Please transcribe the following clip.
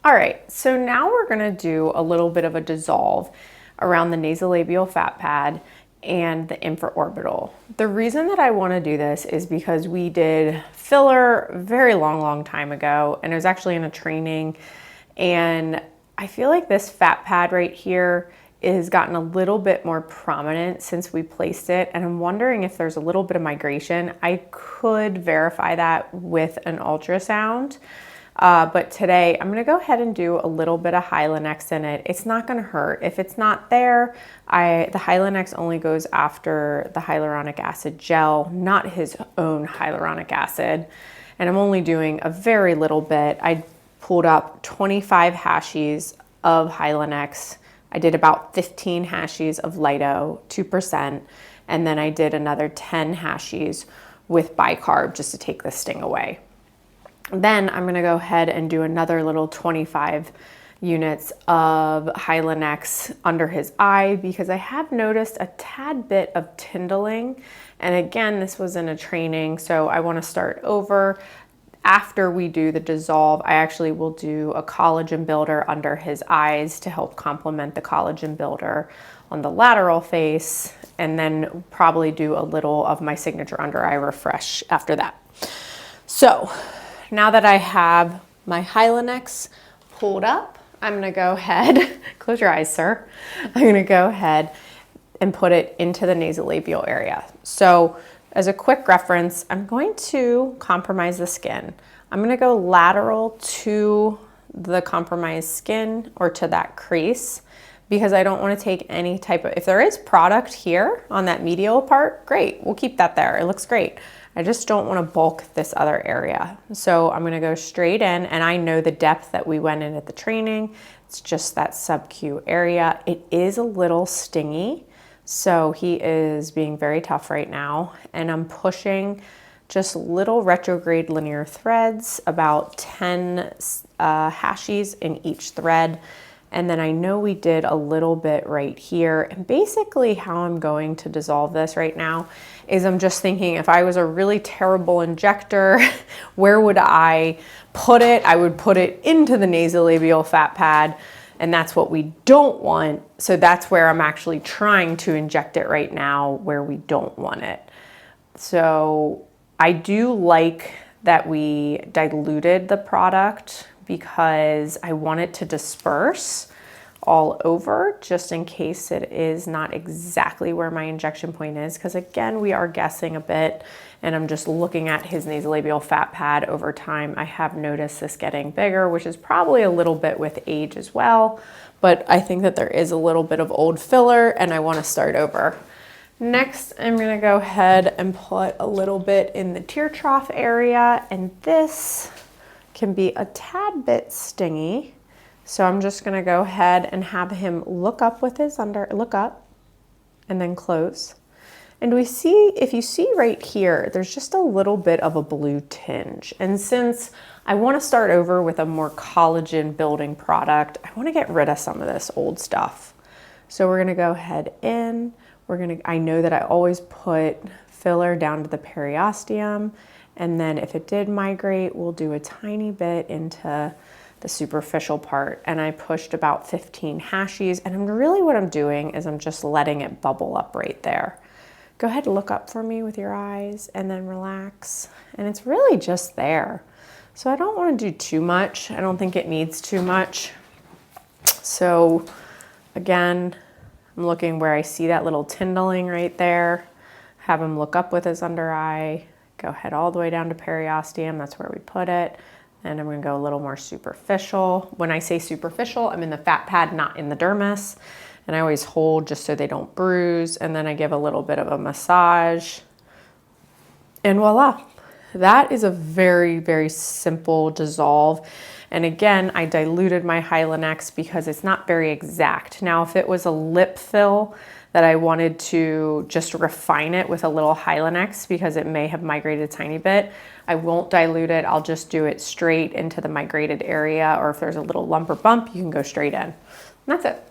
All right, so now we're gonna do a little bit of a dissolve around the nasolabial fat pad and the infraorbital. The reason that I wanna do this is because we did filler a very long time ago, and it was actually in a training, and I feel like this fat pad right here is gotten a little bit more prominent since we placed it, and I'm wondering if there's a little bit of migration. I could verify that with an ultrasound. But today I'm gonna go ahead and do a little bit of Hylenex in it. It's not gonna hurt. If it's not there, the Hylenex only goes after the hyaluronic acid gel, not his own hyaluronic acid. And I'm only doing a very little bit. I pulled up 25 hashies of Hylenex. I did about 15 hashies of Lido, 2%, and then I did another 10 hashies with bicarb just to take the sting away. Then I'm gonna go ahead and do another little 25 units of Hylenex under his eye because I have noticed a tad bit of tindling. And again, this was in a training, so I wanna start over. After we do the dissolve, I actually will do a collagen builder under his eyes to help complement the collagen builder on the lateral face, and then probably do a little of my signature under eye refresh after that. So now that I have my Hylenex pulled up, I'm gonna go ahead, close your eyes, sir. I'm gonna go ahead and put it into the nasolabial area. So as a quick reference, I'm going to compromise the skin. I'm gonna go lateral to the compromised skin or to that crease because I don't wanna take any type of, if there is product here on that medial part, great, we'll keep that there, it looks great. I just don't wanna bulk this other area. So I'm gonna go straight in, and I know the depth that we went in at the training. It's just that sub-Q area. It is a little stingy, so he is being very tough right now, and I'm pushing just little retrograde linear threads, about 10 hashies in each thread. And then I know we did a little bit right here. And basically how I'm going to dissolve this right now is I'm just thinking if I was a really terrible injector, where would I put it? I would put it into the nasolabial fat pad, and that's what we don't want. So that's where I'm actually trying to inject it right now, where we don't want it. So I do like that we diluted the product because I want it to disperse all over just in case it is not exactly where my injection point is. Because again, we are guessing a bit, and I'm just looking at his nasolabial fat pad over time. I have noticed this getting bigger, which is probably a little bit with age as well, but I think that there is a little bit of old filler and I want to start over. Next, I'm going to go ahead and put a little bit in the tear trough area, and this can be a tad bit stingy. So I'm just gonna go ahead and have him look up with his look up and then close. And we see, if you see right here, there's just a little bit of a blue tinge. And since I wanna start over with a more collagen building product, I wanna get rid of some of this old stuff. So we're gonna go ahead in, I know that I always put filler down to the periosteum. And then if it did migrate, we'll do a tiny bit into the superficial part. And I pushed about 15 hashies. And what I'm doing is I'm just letting it bubble up right there. Go ahead and look up for me with your eyes and then relax. And it's really just there. So I don't want to do too much. I don't think it needs too much. So again, I'm looking where I see that little tindling right there. Have him look up with his under eye. Go ahead all the way down to periosteum, that's where we put it. And I'm gonna go a little more superficial. When I say superficial, I'm in the fat pad, not in the dermis. And I always hold just so they don't bruise. And then I give a little bit of a massage. And voila, that is a very simple dissolve. And again, I diluted my Hylenex because it's not very exact. Now, if it was a lip fill, that I wanted to just refine it with a little Hylenex because it may have migrated a tiny bit, I won't dilute it. I'll just do it straight into the migrated area, or if there's a little lump or bump, you can go straight in. And that's it.